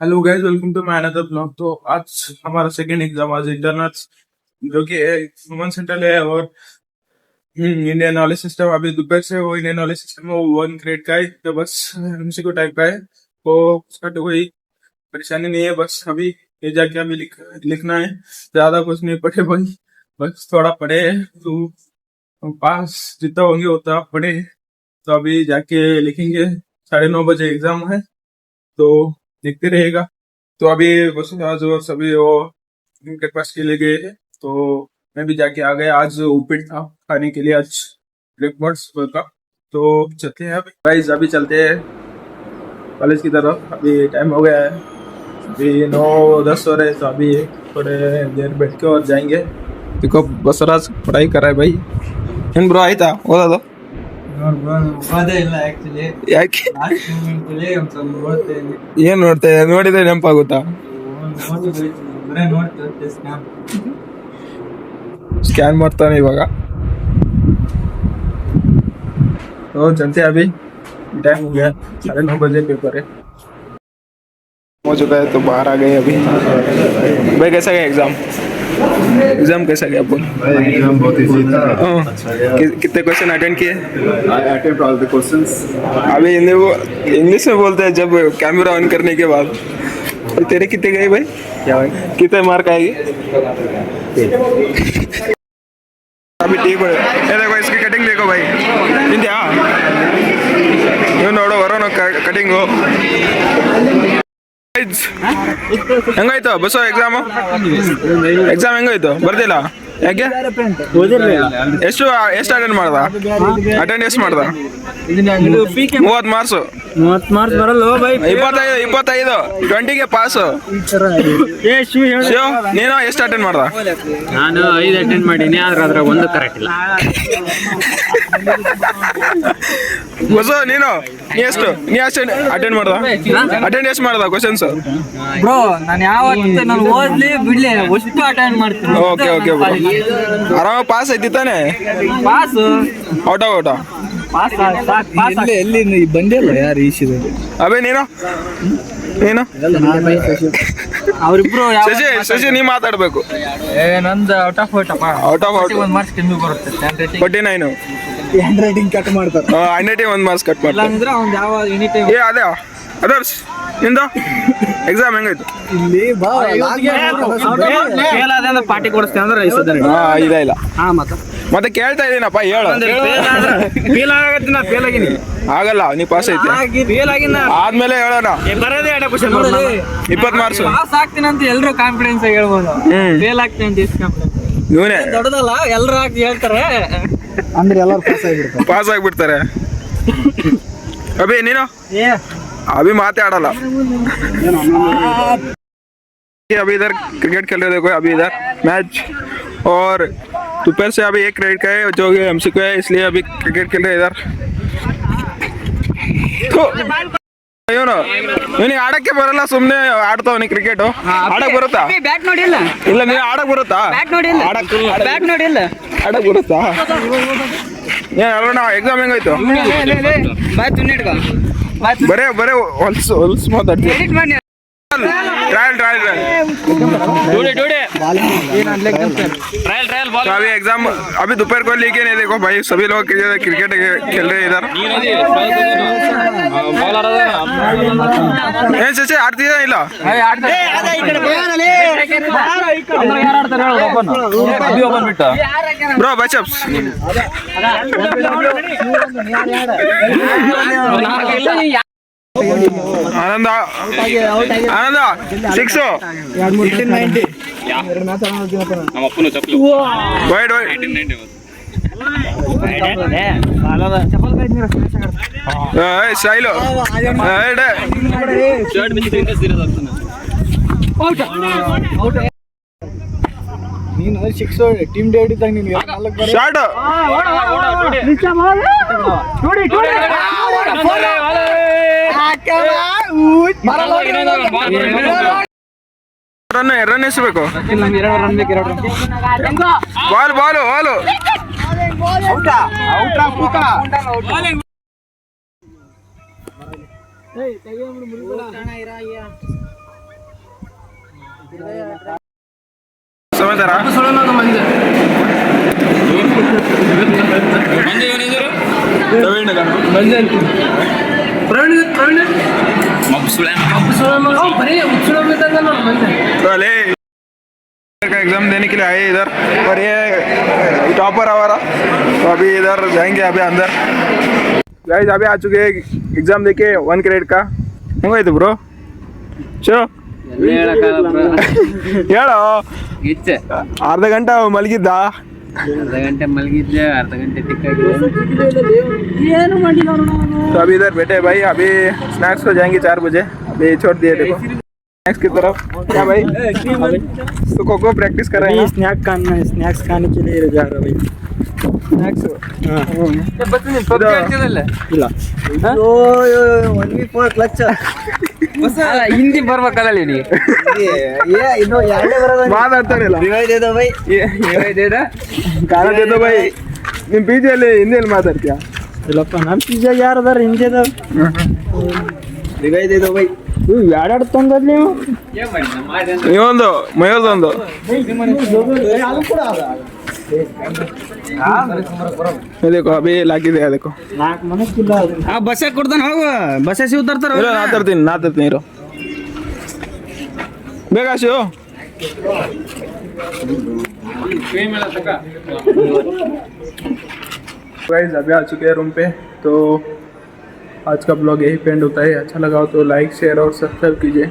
Hello guys, welcome to my another blog. तो आज हमारा सेकंड एग्जाम, आज इंटरनल्स जो कि ह्यूमन सेंट्रल है और इंडियन नॉलेज सिस्टम। अभी दोपहर से वो इंडियन नॉलेज सिस्टम वो 1 ग्रेड का है, तो बस एमसीक्यू टाइप का है। तो उसका तो कोई परेशानी नहीं है, बस अभी ये जाके अभी लिखना है। ज्यादा कुछ नहीं पढ़े भाई, बस थोड़ा पढ़े तो पास जितना होंगे उतना पढ़े। तो अभी जाके लिखेंगे। 9:30 बजे एग्जाम है, तो देखते रहेगा। तो अभी बस आज और सभी वो उनके पास के लिए गए थे, तो मैं भी जाके आ गया। आज उपीट था खाने के लिए, आज ब्रेकफास्ट का। तो चलते हैं अभी गाइस, अभी चलते हैं कॉलेज की तरफ। अभी टाइम हो गया है, अभी 9:10 हो रहे हैं, तो अभी थोड़े देर बैठ के और जाएंगे। देखो बसराज पढ़ाई कर रहा है भाई। इन ब्रो आयता ओदा दो ಅದೇ ಇಲ್ಲ ಆಕ್ಚುಲಿ ಯಾಕೆ ಲಾಸ್ಟ್ ಮೂಮೆಂಟ್ ಅಲ್ಲಿ ಒಂದ್ ಸ್ವಲ್ಪ ನೋಡ್ತೇನೆ ಏನ್ ನೋಡ್ತಾ ನೋಡಿದ್ರೆ ನೆನಪಾಗುತ್ತಾ? ಬರೇ ನೋಡ್ತೇವೆ स्कैन मारता नहीं होगा। तो चलते अभी, टाइम हो गया, 9:30 पेपर है, हो चुका है। तो बाहर आ गए अभी। भाई कैसा गया एग्जाम? एग्जाम कैसा गया बोल? एग्जाम बहुत इजी था। अच्छा गया। कितने क्वेश्चन अटेंड किए? I attempt all the questions। अभी इंग्लिश में बोलते हैं जब कैमरा ऑन करने के बाद। तेरे कितने गए भाई? क्या भाई? कितने मार्क आएगी? अभी ठीक है। ये देखो इसकी कटिंग देखो भाई, इंडिया ನೋಡು ವರೋಣ ಕಟಿಂಗ್ ಹೆಂಗಾಯ್ತು ಬಸ್ಸು? ಎಕ್ಸಾಮ್ ಹೆಂಗಾಯ್ತು? ಬರ್ದಿಲ್ಲ ಯಾಕೆ? ಎಷ್ಟು ಅಟೆಂಡ್ ಮಾಡ್ದ? ಅಟೆಂಡ್ ಎಷ್ಟು ಮಾಡ್ದ? 30 ಮಾರ್ಕ್ಸು. 30 ಮಾರ್ಕ್ಸ್ ಬರಲ್ಲ ಬೈ. 25 20ಗೆ ಪಾಸ್. ನೀನು ಎಷ್ಟು ಅಟೆಂಡ್ ಮಾಡ್ದ? ನಾನು 5 ಅಟೆಂಡ್ ಮಾಡೀನಿ, ಆದ್ರೆ ಅದ್ರಾಗ ಒಂದು ಕರೆಕ್ಟ್ ಇಲ್ಲ. ಬಸ್ಸು ನೀ ಎಷ್ಟು ಅಟೆಂಡ್ ಮಾಡ್ದ? ಅಟೆಂಡ್ ಎಷ್ಟು ಮಾಡ್ದ ಕ್ವಶನ್ಸ್? ಬ್ರೋ ನಾನು ಯಾವತ್ತು ನಾನು ಓದ್ಲಿ ಬಿಡ್ಲಿ ಅಷ್ಟು ಅಟೆಂಡ್ ಮಾಡ್ತೀನಿ. ಓಕೆ ಓಕೆ ಬ್ರೋ, ಆರಾಮ ಪಾಸ್ ಐತಿ ತಾನೆ? ಪಾಸ್ ಔಟ ಪಾಸ್ ಎಲ್ಲಿ ಬಂದಿಲ್ಲ ಯಾರು ಈಸಿದೆ. ಅಬೇ ನೀನು ಅವ್ರಿಬ್ರು ಶಶಿ ನೀ ಮಾತಾಡ್ಬೇಕು. ನಂದು ಔಟ್ ಆಫ್ ಔಟ್ ಒಂದು ಮಾರ್ಕ್ಸ್ ಕಮ್ಮಿ ಬರುತ್ತೆ. 49 ಹ್ಯಾಂಡ್ ರೈಟಿಂಗ್ ಕಟ್ ಮಾಡ್ತಾರೆ. 1 ಮಾರ್ಕ್ಸ್ ಕಟ್ ಮಾಡ್ತಾರೆ. ಅಂದ್ರೆ ಅವ್ನು ಯಾವ ಎನಿ ಟೈಮ್ ಅದೇ ಅದರ್ಸ್ ನಿಂದು ಎಕ್ಸಾಮ್ ಹೆಂಗಾಯ್ತು? ಇಲ್ಲಿ ಪಾರ್ಟಿ ಕೊಡಿಸ್ತೇನೆ ಅಂದ್ರೆ ಇಲ್ಲ ಮತ್ತೆ ಕೇಳ್ತಾ ಇದೀನಪ್ಪ, ಹೇಳು. ಫೇಲ್ ಆಗತ್ತೆ, ನಾ ಫೇಲ್ ಆಗಿನಿ. ಆಗಲ್ಲ, ನೀ ಪಾಸ್ ಐತಿ. ಫೇಲ್ ಆಗಿನ ಆದ್ಮೇಲೆ ಹೇಳೋಣ. ಬರೋದೇ 20 ಮಾರ್ಕ್ಸ್ ಪಾಸ್ ಆಗ್ತೀನಿ ಅಂತ ಎಲ್ರು ಕಾನ್ಫಿಡೆನ್ಸ್ ಹೇಳ್ಬೋದು. ಫೇಲ್ ಆಗ್ತೀನಿ ಅಂತ ಎಷ್ಟು ಕಾನ್ಫಿಡೆನ್ಸ್ ಇವನೇ ದೊಡ್ಡದಲ್ಲ, ಎಲ್ರು ಹಾಕಿ ಹೇಳ್ತಾರೆ ಅಂದ್ರೆ ಎಲ್ಲರೂ ಪಾಸ್ ಆಗ್ಬಿಡ್ತಾರೆ. ಅಭಿ ನೀನು अभी माते आड़ला। अभी इधर क्रिकेट खेल रहे, देखो अभी इधर मैच, और दोपहर से अभी 1 क्रेडिट का है जो कि एमसीक्यू है, इसलिए अभी क्रिकेट खेल रहे इधर। ಇವನಿಗೆ ಆಡಕ್ಕೆ ಬರಲ್ಲ, ಸುಮ್ಮನೆ ಆಡ್ತಾವನಿ ಕ್ರಿಕೆಟ್. ಆಡಕ್ ಬರುತ್ತಾ? ಬ್ಯಾಟ್ ನೋಡಿಲ್ಲ. ಇಲ್ಲ ನೀನು ಆಡಕ್ ಬರುತ್ತಾ? ಬ್ಯಾಟ್ ನೋಡಿಲ್ಲ. ಬ್ಯಾಟ್ ನೋಡಿಲ್ಲ. ಆಡಕ್ ಬರುತ್ತಾ? ಏನ್ ಅಲ್ಲ, ಎಕ್ಸಾಮ್ ಹೆಂಗಾಯ್ತು? ಬರೇ ಹೊಲ್ಸ್ ಮಾತಾಡ್ತೀವಿ. ट्रायल अभी एग्जाम, अभी दोपहर को लेके नहीं, देखो भाई सभी लोग क्रिकेट खेल रहे हैं इधर। चचे आಡ್ತಿದಾ ಇಲ್ಲ? ಬ್ರೋ ಬಚಪ್ಸ್ ಆನಂದ 6 ವೈಡ್ ಸ್ಟೈಲು ನೀನು 6 ಟೀಮ್ ಡೇಟ್ ಇದ್ದಾಗ ನೀನು ಶಾರ್ಟ್ ರನ್ ಎಸಬೇಕು. ಬಾಲ್ ಸಮಾಚಾರ एग्जाम देने के लिए आए इधर और ये टॉपर हमारा तो अभी इधर जाएंगे अभी अंदर गाइस अभी आ चुके हैं एग्जाम देके 1 क्रेडिट का ಹೆಂಗಾಯ್ತು ಬ್ರೋ ಚೋ ಹೇಳೋ ಅರ್ಧ ಗಂಟೆ ಮಲಗಿದ್ದ ಅರ್ಧ ಗಂಟೆ ಮಲಗಿದ್ದೆ ಅರ್ಧ ಗಂಟೆ तो अभी इधर बैठे भाई अभी स्नैक्स को जाएंगे 4 बजे अभी छोड़ दिए देखो स्नैक्स की तरफ क्या भाई तो कोको प्रैक्टिस कर रहे हैं स्नैक्स खाने के लिए जा रहा भाई स्नैक्स ಹಿಂದಿ ಬರ್ಬೇಕಲ್ಲ ನೀ ಮಾತಾಡ್ತಾರಲ್ಲ ಕಾಲ ದೇದೋ ಬೈ ನಿಮ್ ಪಿಜಿಯಲ್ಲಿ ಹಿಂದಿಯಲ್ಲಿ ಮಾತಾಡ್ತೀಯ ಇಲ್ಲಪ್ಪ ನಮ್ಮ ಪಿಜ್ಜಾ ಯಾರು ಅದಾರ ಹಿಂದಿ ಅದಾವ ಬೈ ಯಾರ್ಯಾರು ತಂದದ್ ನೀವು ನೀವೊಂದು ಮಯೋದೊಂದು देखो अभी लागी दे देखो ಬಸ್ ಕೊಡ್ತಾನ ಹೋಗು ಬಸ್ ಸಿಗ್ತಾರ ಇಲ್ಲ ನಾತರ್ತೀನಿ ಇರು ಬೇಗ ಶಿವ गाइस अभी आ चुके हैं रूम पे तो आज का ब्लॉग यही पे एंड होता है अच्छा लगा हो तो लाइक शेयर और सब्सक्राइब कीजिए